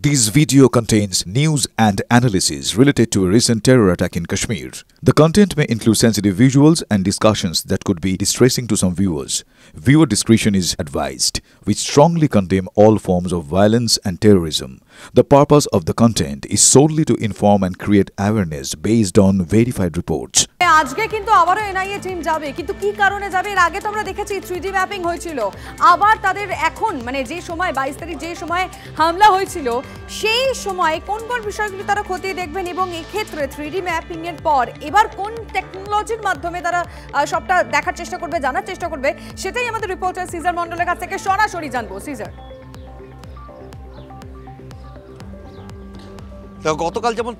This video contains news and analysis related to a recent terror attack in Kashmir. The content may include sensitive visuals and discussions that could be distressing to some viewers. Viewer discretion is advised. We strongly condemn all forms of violence and terrorism. The purpose of the content is solely to inform and create awareness based on verified reports. আজকে কিন্তু আবারো NIA team যাবে, কিন্তু কি কারণে যাবে? এর আগে তো আমরা দেখেছি 3D ম্যাপিং হয়েছিল। আবার তাদের এখন মানে যে সময় 22 তারিখ যে সময় হামলা হয়েছিল সেই সময় কোন কোন বিষয়গুলো তারা খতিয়ে দেখবেন এবং এই ক্ষেত্রে 3D ম্যাপিং এর পর এবার কোন টেকনোলজির মাধ্যমে তারা সবটা দেখার চেষ্টা করবে, জানার চেষ্টা করবে, সেটাই আমাদের রিপোর্টার সিজার মণ্ডলের কাছ থেকে সরাসরি জানবো। সিজার, গতকাল যেমন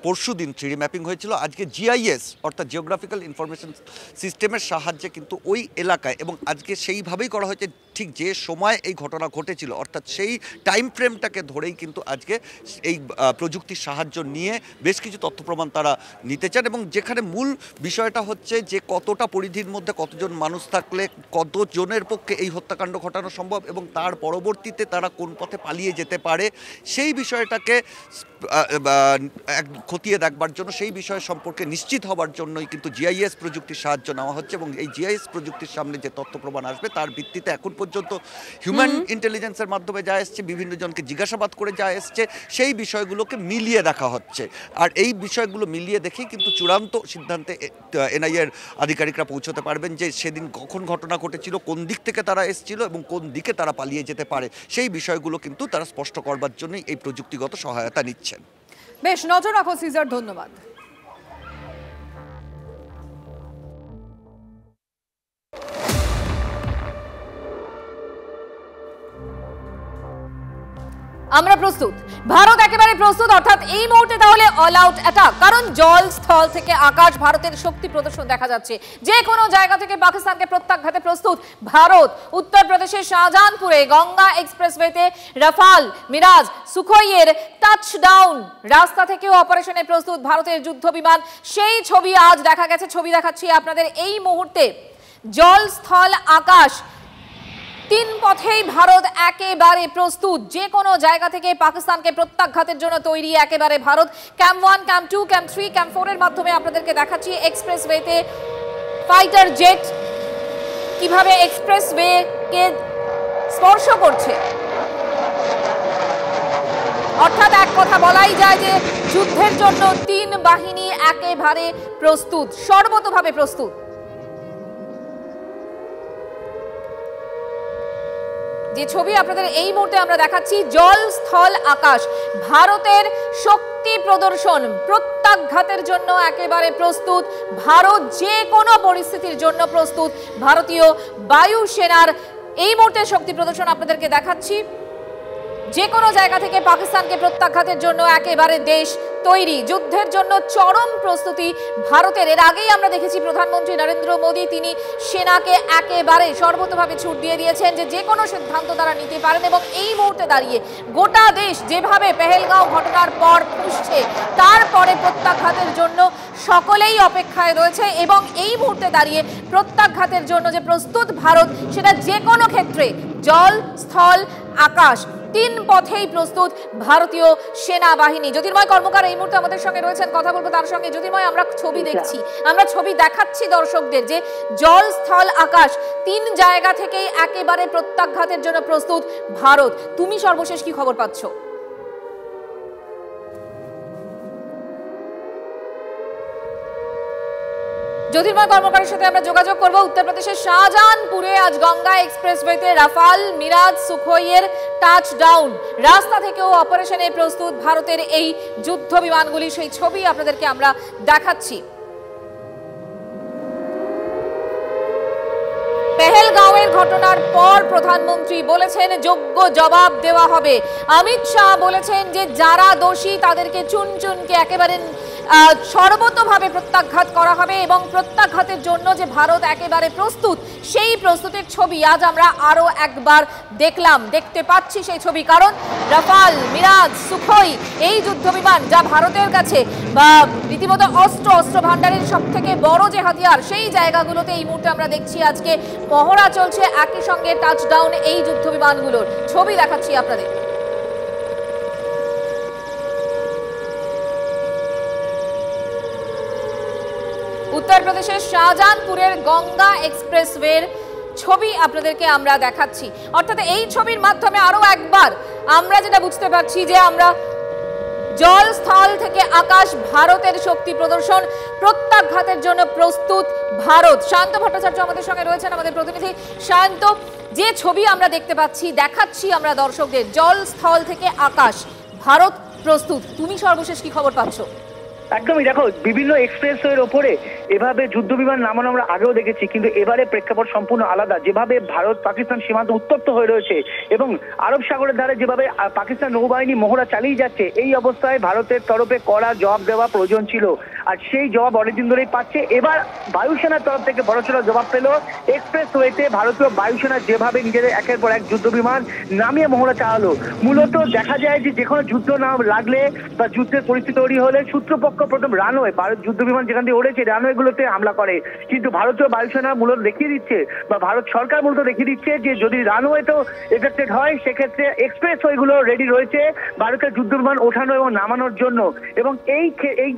পরশু দিন 3D ম্যাপিং হয়েছিল, আজকে জিআইএস অর্থাৎ জিওগ্রাফিক্যাল ইনফরমেশন সিস্টেমের সাহায্যে কিন্তু ওই এলাকায় এবং আজকে সেইভাবেই করা হয়েছে, ঠিক যে সময় এই ঘটনা ঘটেছিল অর্থাৎ সেই টাইম ফ্রেমটাকে ধরেই কিন্তু আজকে এই প্রযুক্তির সাহায্য নিয়ে বেশ কিছু তথ্য প্রমাণ তারা নিতে চান এবং যেখানে মূল বিষয়টা হচ্ছে যে কতটা পরিধির মধ্যে কতজন মানুষ থাকলে কতজনের পক্ষে এই হত্যাকাণ্ড ঘটানো সম্ভব এবং তার পরবর্তীতে তারা কোন পথে পালিয়ে যেতে পারে সেই বিষয়টাকে খতিয়ে দেখবার জন্য, সেই বিষয় সম্পর্কে নিশ্চিত হবার জন্যই কিন্তু জিআইএস প্রযুক্তির সাহায্য নেওয়া হচ্ছে এবং এই জিআইএস প্রযুক্তির সামনে যে তথ্য প্রমাণ আসবে তার ভিত্তিতে এখন পর্যন্ত হিউম্যান ইন্টেলিজেন্সের মাধ্যমে যা এসছে, বিভিন্ন জনকে জিজ্ঞাসাবাদ করে যা এসছে, সেই বিষয়গুলোকে মিলিয়ে দেখা হচ্ছে। আর এই বিষয়গুলো মিলিয়ে দেখেই কিন্তু চূড়ান্ত সিদ্ধান্তে এনআইএর আধিকারিকরা পৌঁছতে পারবেন যে সেদিন কখন ঘটনা ঘটেছিল, কোন দিক থেকে তারা এসেছিল এবং কোন দিকে তারা পালিয়ে যেতে পারে, সেই বিষয়গুলো কিন্তু তারা স্পষ্ট করবার জন্যই এই প্রযুক্তিগত সহায়তা নিচ্ছেন। বেশ, নজর রাখো সিজার, ধন্যবাদ। আমরা প্রস্তুত, ভারত একেবারে প্রস্তুত, অর্থাৎ এই মুহূর্তে তাহলে অল আউট অ্যাটাক, কারণ জল স্থল থেকে আকাশ ভারতের শক্তি প্রদর্শন দেখা যাচ্ছে। যে কোনো জায়গা থেকে পাকিস্তানকে প্রত্যাঘাতে প্রস্তুত ভারত। উত্তরপ্রদেশের শাহজাহানপুরে গঙ্গা এক্সপ্রেসওয়েতে রাফাল, মিরাজ, সুখোইয়ের টাচডাউন, রাস্তা থেকেও অপারেশনে প্রস্তুত ভারতের যুদ্ধ বিমান। সেই ছবি আজ দেখা গেছে, ছবি দেখাচ্ছি আপনাদের এই মুহূর্তে। জল স্থল আকাশ তিন পথেই ভারত একেবারে প্রস্তুত। যে কোনো জায়গা থেকে পাকিস্তানকে প্রত্যাঘাতের জন্য তৈরি একেবারে Bharat. Camp 1, camp 2, camp 3, camp 4 এর মাধ্যমে আপনাদেরকে দেখাচ্ছি এক্সপ্রেসওয়েতে ফাইটার জেট কিভাবে এক্সপ্রেসওয়েকে স্পর্শ করছে। অর্থাৎ এক কথা বলাই যায় যে যুদ্ধের জন্য তিন বাহিনী একেবারে প্রস্তুত, সর্বতোভাবে প্রস্তুত। যে ছবি আপনাদের এই মুহূর্তে আমরা দেখাচ্ছি, জল স্থল আকাশ ভারতের শক্তি প্রদর্শন, প্রত্যাঘাতের জন্য একেবারে প্রস্তুত ভারত, যে কোনো পরিস্থিতির জন্য প্রস্তুত। ভারতীয় বায়ুসেনার এই মুহূর্তে শক্তি প্রদর্শন আপনাদেরকে দেখাচ্ছি। যে কোনো জায়গা থেকে পাকিস্তানকে প্রত্যাঘাতের জন্য একেবারে দেশ তৈরি, যুদ্ধের জন্য চরম প্রস্তুতি ভারতের। এর আগেই আমরা দেখেছি প্রধানমন্ত্রী নরেন্দ্র মোদী তিনি সেনাকে একেবারে সর্বতোভাবে ছুট দিয়ে দিয়েছেন যে কোনো সিদ্ধান্ত তারা নিতে পারেন এবং এই মুহূর্তে দাঁড়িয়ে গোটা দেশ যেভাবে পেহেলগাঁও ঘটনার পর পুষছে, তারপরে প্রত্যাঘাতের জন্য সকলেই অপেক্ষায় রয়েছে এবং এই মুহূর্তে দাঁড়িয়ে প্রত্যাঘাতের জন্য যে প্রস্তুত ভারত, সেটা যে কোনো ক্ষেত্রে জল স্থল আকাশ তিন পথেই প্রস্তুত ভারতীয় সেনাবাহিনী। জ্যোতির্ময় কর্মকার এই মুহূর্তে আমাদের সঙ্গে রয়েছেন, কথা বলবো তার সঙ্গে। জ্যোতির্ময়, আমরা ছবি দেখছি, আমরা ছবি দেখাচ্ছি দর্শকদের যে জল স্থল আকাশ তিন জায়গা থেকেই একেবারে প্রত্যাঘাতের জন্য প্রস্তুত ভারত। তুমি সর্বশেষ কি খবর পাচ্ছ? জ্যোতির্ময় কর্মকারের সাথে আমরা যোগাযোগ করব। উত্তরপ্রদেশের শাহজাহানপুরে আজ গঙ্গা এক্সপ্রেসওয়েতে রাফাল, মিরাজ, সুখোইয়ের টাচডাউন, রাস্তা থেকেও অপারেশনে প্রস্তুত ভারতের এই যুদ্ধ বিমানগুলি। সেই ছবি আপনাদেরকে আমরা দেখাচ্ছি। পেহেলগাঁওয়ের ঘটনার পর প্রধানমন্ত্রী বলেছেন যোগ্য জবাব দেওয়া হবে। অমিত শাহ বলেছেন যে যারা দোষী তাদেরকে চুন চুনকে একেবারে সর্বতোভাবে প্রত্যাঘাত করা হবে এবং প্রত্যাঘাতের জন্য যে ভারত একেবারে প্রস্তুত, সেই প্রস্তুতির ছবি আজ আমরা আরো একবার দেখতে পাচ্ছি সেই ছবি। কারণ রাফাল, মিরাজ, সুখোই এই যুদ্ধ বিমান যা ভারতের কাছে বা রীতিমতো অস্ত্র ভান্ডারের সব থেকে বড় যে হাতিয়ার, সেই জায়গাগুলোতে এই মুহূর্তে আমরা দেখছি আজকে মহড়া চলছে, একই সঙ্গে টাচডাউন এই যুদ্ধ বিমানগুলোর ছবি দেখাচ্ছি আপনাদের। উত্তরপ্রদেশের শাহজাহানপুরের গঙ্গা এক্সপ্রেসওয়ের ছবি আপনাদেরকে আমরা দেখাচ্ছি। অর্থাৎ এই ছবির মাধ্যমে আরো একবার আমরা যেটা বুঝতে পারছি যে আমরা জল স্থল থেকে আকাশ, ভারতের শক্তি প্রদর্শন, প্রত্যাঘাতের জন্য প্রস্তুত ভারত। শান্ত ভট্টাচার্য আমাদের সঙ্গে রয়েছেন, আমাদের প্রতিনিধি। শান্ত, যে ছবি আমরা দেখতে পাচ্ছি, দেখাচ্ছি আমরা দর্শকদের, জল স্থল থেকে আকাশ, ভারত প্রস্তুত। তুমি সর্বশেষ কি খবর পাচ্ছ? একদমই, দেখো বিভিন্ন এক্সপ্রেসওয়ের ওপরে এভাবে যুদ্ধ বিমান নামানো আমরা আগেও দেখেছি, কিন্তু এবারে প্রেক্ষাপট সম্পূর্ণ আলাদা। যেভাবে ভারত পাকিস্তান সীমান্ত উত্তপ্ত হয়ে রয়েছে এবং আরব সাগরের ধারে যেভাবে পাকিস্তান নৌবাহিনী মহড়া চালিয়ে যাচ্ছে, এই অবস্থায় ভারতের তরফে কড়া জবাব দেওয়া প্রয়োজন ছিল, আর সেই জবাব অনেকদিন ধরেই পাচ্ছে। এবার বায়ুসেনার তরফ থেকে বড়সড় জবাব পেল। এক্সপ্রেসওয়েতে ভারতীয় বায়ুসেনা যেভাবে নিজেদের একের পর এক যুদ্ধ বিমান নামিয়ে মহড়া চালালো, মূলত দেখা যায় যে কোনো যুদ্ধ না লাগলে বা যুদ্ধের পরিস্থিতি তৈরি হলে সূত্রপক্ষ প্রথম রানওয়ে, ভারত যুদ্ধ বিমান যেখান দিয়ে উড়েছে রানওয়ে গুলোতে হামলা করে। কিন্তু ভারতীয় বায়ুসেনা মূলত দেখিয়ে দিচ্ছে বা ভারত সরকার মূলত দেখিয়ে দিচ্ছে যে যদি রানওয়েতেও এফেক্টেড হয়, সেক্ষেত্রে এক্সপ্রেসওয়ে গুলো রেডি রয়েছে ভারতের যুদ্ধ বিমান ওঠানো এবং নামানোর জন্য। এবং এই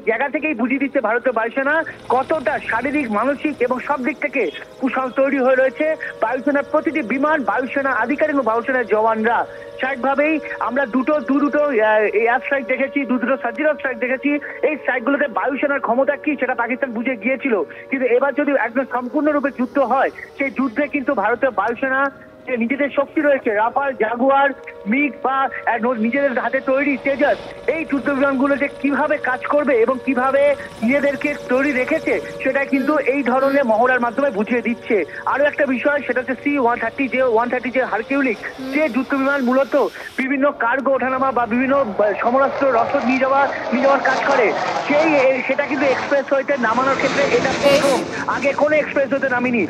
জায়গা থেকেই বুঝিয়ে দিচ্ছে ভারতীয় বায়ুসেনা কতটা শারীরিক, মানসিক এবং সব দিক থেকে কুশল তৈরি হয়ে রয়েছে বায়ুসেনার প্রতিটি বিমান, বায়ুসেনা আধিকারিক এবং বায়ুসেনার জওয়ানরা। স্ট্রাইকভাবেই আমরা দুটো এয়ার স্ট্রাইক দেখেছি, দুটো সার্জিক্যাল স্ট্রাইক দেখেছি। এই স্ট্রাইকগুলোতে বায়ুসেনার ক্ষমতা কি সেটা পাকিস্তান বুঝে গিয়েছিল, কিন্তু এবার যদি একদম সম্পূর্ণরূপে যুদ্ধ হয়, সেই যুদ্ধে কিন্তু ভারতীয় বায়ুসেনা যে নিজেদের শক্তি রয়েছে, রাফাল, জাগুয়ার, মিগ বা নিজেদের হাতে তৈরি তেজাস, এই যুদ্ধ বিমানগুলো যে কিভাবে কাজ করবে এবং কিভাবে নিজেদেরকে তৈরি রেখেছে, সেটা কিন্তু এই ধরনের মহড়ার মাধ্যমে বুঝিয়ে দিচ্ছে। আরো একটা বিষয়, সেটা হচ্ছে C-130 যে হারকিউলিস, যে যুদ্ধ বিমান মূলত বিভিন্ন কার্গো ওঠানামা বা বিভিন্ন সমরাস্ত্র রসদ নিয়ে যাওয়ার কাজ করে, সেটা কিন্তু এক্সপ্রেসওয়েতে নামানোর ক্ষেত্রে এটা প্রথম। আগে কোনো এক্সপ্রেসওয়েতে নামিনি।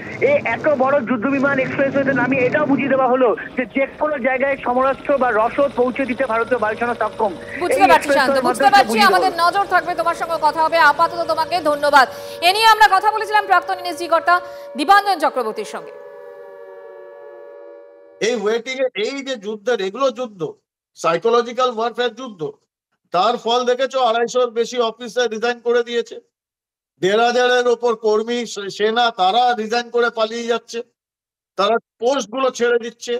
এত বড় যুদ্ধ বিমান এক্সপ্রেসওয়েতে নামিয়ে এটাও বুঝিয়ে দেওয়া হলো যে কোনো জায়গায় সমরাস্ত্র বা রসদ পৌঁছে দিতে ভারতীয় বায়ুসেনা সক্ষম। বুঝতে পারছি শান্ত, বুঝতে পারছি। আমাদের নজর থাকবে, তোমার সঙ্গে কথা হবে। আপাতত তোমাকে ধন্যবাদ। এ নিয়ে আমরা কথা বলেছিলাম প্রাক্তন এনএসজি কর্তা দীপাঞ্জন চক্রবর্তীর সঙ্গে। এই ওয়েটিং এ এই যে যুদ্ধের, এগুলো যুদ্ধ, সাইকোলজিক্যাল ওয়ারফেয়ার যুদ্ধ, তার ফল দেখেছো। 250-র বেশি অফিসার রিজাইন করে দিয়েছে, 1,500-এর ওপর কর্মী, সেনা, তারা রিজাইন করে পালিয়ে যাচ্ছে, তারা পোস্ট গুলো ছেড়ে দিচ্ছে।